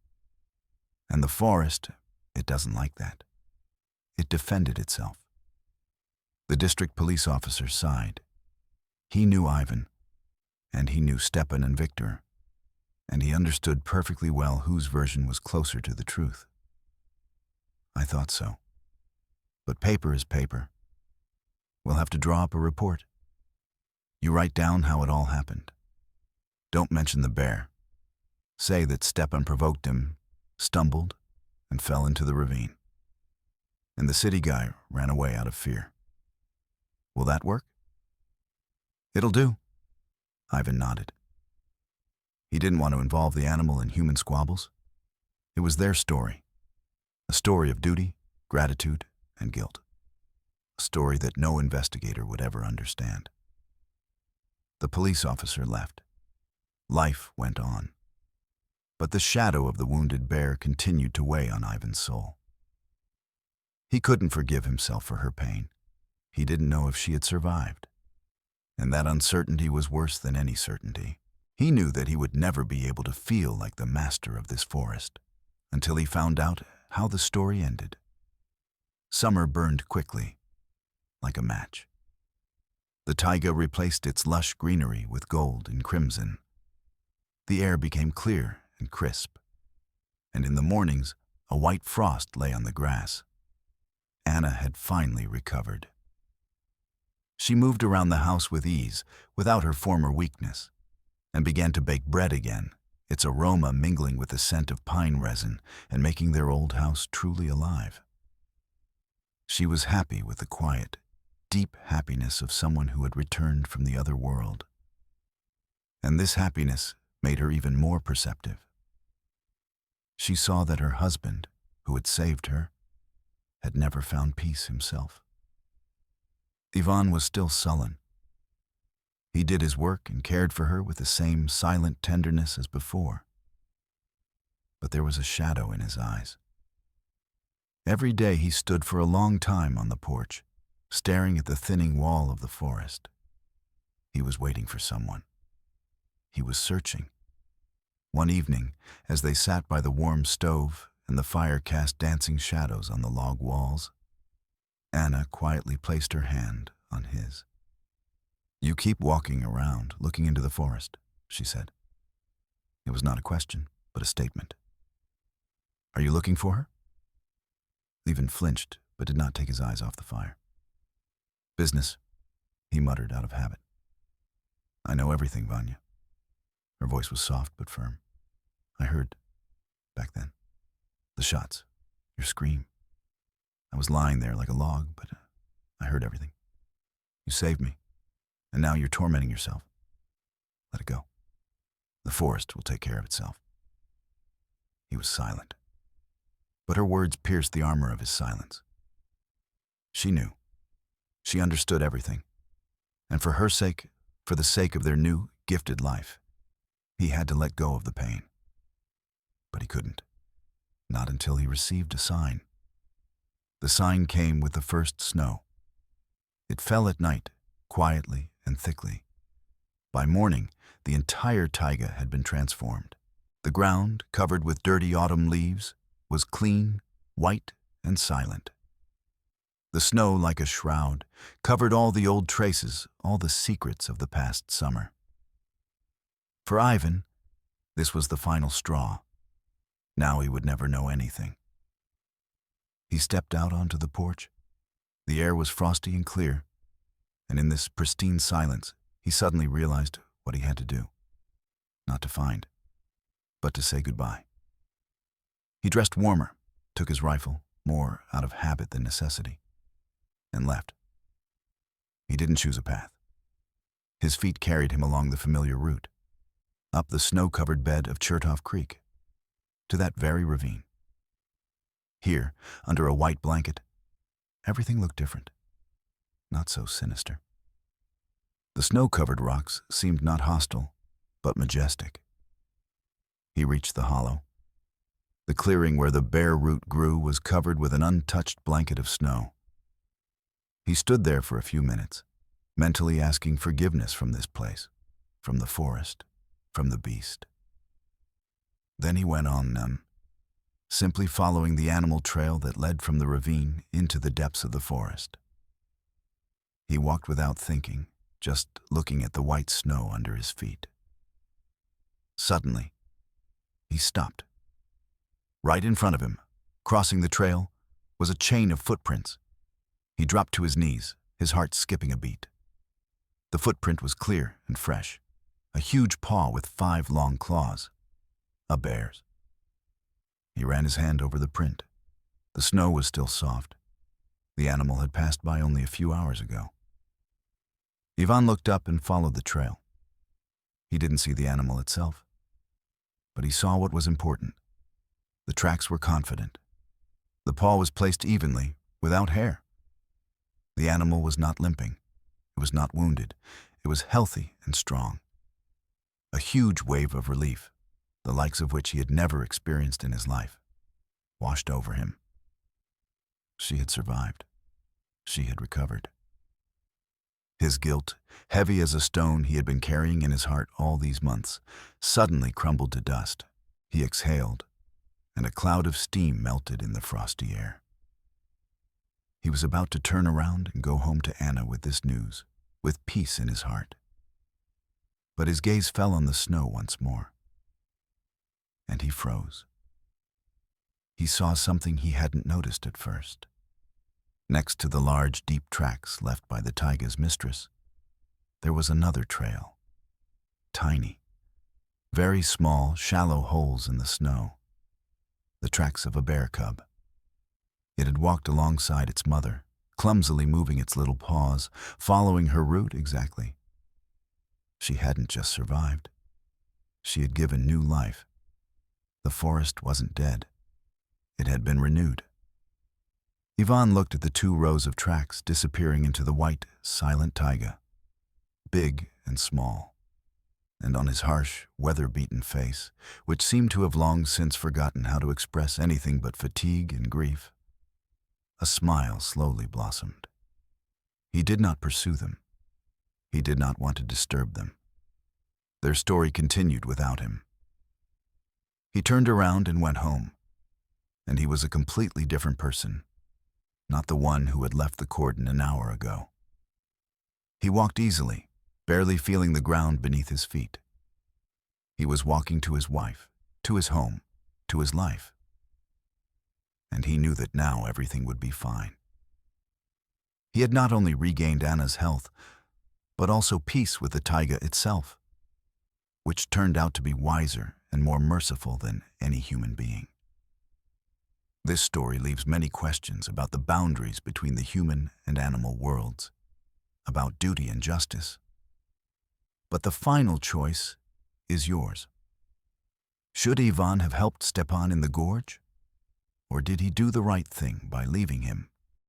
And the forest, it doesn't like that. It defended itself." The district police officer sighed. He knew Ivan, and he knew Stepan and Viktor, and he understood perfectly well whose version was closer to the truth. "I thought so. But paper is paper. We'll have to draw up a report. You write down how it all happened. Don't mention the bear. Say that Stepan provoked him, stumbled, and fell into the ravine. And the city guy ran away out of fear. Will that work?" "It'll do," Ivan nodded. He didn't want to involve the animal in human squabbles. It was their story. A story of duty, gratitude, and guilt. A story that no investigator would ever understand. The police officer left. Life went on. But the shadow of the wounded bear continued to weigh on Ivan's soul. He couldn't forgive himself for her pain. He didn't know if she had survived. And that uncertainty was worse than any certainty. He knew that he would never be able to feel like the master of this forest until he found out how the story ended. Summer burned quickly, like a match. The taiga replaced its lush greenery with gold and crimson. The air became clear and crisp, and in the mornings, a white frost lay on the grass. Anna had finally recovered. She moved around the house with ease, without her former weakness, and began to bake bread again, its aroma mingling with the scent of pine resin and making their old house truly alive. She was happy with the quiet, deep happiness of someone who had returned from the other world. And this happiness made her even more perceptive. She saw that her husband, who had saved her, had never found peace himself. Ivan was still sullen. He did his work and cared for her with the same silent tenderness as before. But there was a shadow in his eyes. Every day he stood for a long time on the porch, staring at the thinning wall of the forest. He was waiting for someone. He was searching. One evening, as they sat by the warm stove and the fire cast dancing shadows on the log walls, Anna quietly placed her hand on his. "You keep walking around, looking into the forest," she said. It was not a question, but a statement. "Are you looking for her?" Ivan flinched, but did not take his eyes off the fire. "Business," he muttered out of habit. "I know everything, Vanya." Her voice was soft but firm. "I heard, back then, the shots, your scream. I was lying there like a log, but I heard everything. You saved me, and now you're tormenting yourself. Let it go. The forest will take care of itself." He was silent. But her words pierced the armor of his silence. She knew. She understood everything. And for her sake, for the sake of their new, gifted life, he had to let go of the pain. But he couldn't. Not until he received a sign. The sign came with the first snow. It fell at night, quietly and thickly. By morning, the entire taiga had been transformed. The ground, covered with dirty autumn leaves, was clean, white, and silent. The snow, like a shroud, covered all the old traces, all the secrets of the past summer. For Ivan, this was the final straw. Now he would never know anything. He stepped out onto the porch. The air was frosty and clear, and in this pristine silence, he suddenly realized what he had to do. Not to find, but to say goodbye. He dressed warmer, took his rifle, more out of habit than necessity, and left. He didn't choose a path. His feet carried him along the familiar route, up the snow-covered bed of Chertoff Creek, to that very ravine. Here, under a white blanket, everything looked different, not so sinister. The snow-covered rocks seemed not hostile, but majestic. He reached the hollow. The clearing where the bare root grew was covered with an untouched blanket of snow. He stood there for a few minutes, mentally asking forgiveness from this place, from the forest, from the beast. Then he went on, simply following the animal trail that led from the ravine into the depths of the forest. He walked without thinking, just looking at the white snow under his feet. Suddenly, he stopped. Right in front of him, crossing the trail, was a chain of footprints. He dropped to his knees, his heart skipping a beat. The footprint was clear and fresh, a huge paw with 5 long claws, a bear's. He ran his hand over the print. The snow was still soft. The animal had passed by only a few hours ago. Ivan looked up and followed the trail. He didn't see the animal itself, but he saw what was important. The tracks were confident. The paw was placed evenly, without hair. The animal was not limping. It was not wounded. It was healthy and strong. A huge wave of relief, the likes of which he had never experienced in his life, washed over him. She had survived. She had recovered. His guilt, heavy as a stone he had been carrying in his heart all these months, suddenly crumbled to dust. He exhaled, and a cloud of steam melted in the frosty air. He was about to turn around and go home to Anna with this news, with peace in his heart. But his gaze fell on the snow once more, and he froze. He saw something he hadn't noticed at first. Next to the large, deep tracks left by the taiga's mistress, there was another trail. Tiny, very small, shallow holes in the snow. The tracks of a bear cub. It had walked alongside its mother, clumsily moving its little paws, following her route exactly. She hadn't just survived. She had given new life. The forest wasn't dead. It had been renewed. Ivan looked at the 2 rows of tracks disappearing into the white, silent taiga, big and small. And on his harsh, weather-beaten face, which seemed to have long since forgotten how to express anything but fatigue and grief, a smile slowly blossomed. He did not pursue them. He did not want to disturb them. Their story continued without him. He turned around and went home, and he was a completely different person, not the one who had left the cordon an hour ago. He walked easily, barely feeling the ground beneath his feet. He was walking to his wife, to his home, to his life. And he knew that now everything would be fine. He had not only regained Anna's health, but also peace with the taiga itself, which turned out to be wiser and more merciful than any human being. This story leaves many questions about the boundaries between the human and animal worlds, about duty and justice. But the final choice is yours. Should Ivan have helped Stepan in the gorge? Or did he do the right thing by leaving him?